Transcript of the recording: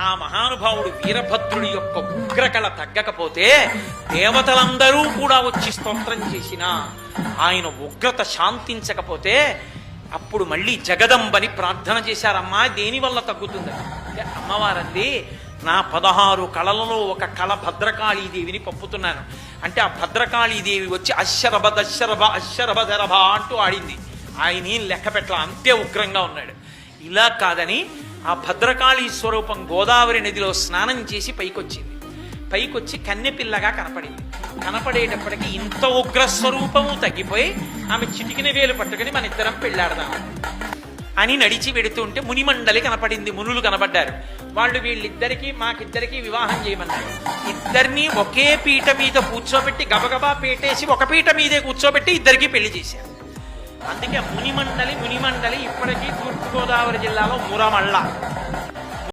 ఆ మహానుభావుడు వీరభద్రుడి యొక్క ఉగ్రకళ తగ్గకపోతే దేవతలందరూ కూడా వచ్చి స్తోత్రం చేసినా ఆయన ఉగ్రత శాంతించకపోతే అప్పుడు మళ్ళీ జగదంబని ప్రార్థన చేశారమ్మా దేనివల్ల తగ్గుతుంది అంటే అమ్మవారంది నా 16 కళలలో ఒక కళ భద్రకాళీదేవిని పంపుతున్నాను అంటే ఆ భద్రకాళీదేవి వచ్చి అశ్శరభ దశరభ అశ్శరభ ధరభ అంటూ ఆడింది. ఆయన ఏం లెక్క పెట్టలా, అంతే ఉగ్రంగా ఉన్నాడు. ఇలా కాదని ఆ భద్రకాళీ స్వరూపం గోదావరి నదిలో స్నానం చేసి పైకొచ్చి కన్నెపిల్లగా కనపడింది. కనపడేటప్పటికి ఇంత ఉగ్రస్వరూపము తగ్గిపోయి ఆమె చిటికిన వేలు పట్టుకుని మన ఇద్దరం పెళ్ళాడదాం అని నడిచి వెడుతుంటే మునిమండలి కనపడింది. మునులు కనబడ్డారు. వాళ్ళు వీళ్ళిద్దరికీ మాకిద్దరికీ వివాహం చేయమన్నారు. ఇద్దరినీ ఒకే పీట మీద కూర్చోబెట్టి గబగబా పీటేసి ఒక పీట మీదే కూర్చోబెట్టి ఇద్దరికీ పెళ్లి చేశారు. అందుకే మునిమండలి ఇప్పటికీ తూర్పుగోదావరి జిల్లాలో మురమళ్ళ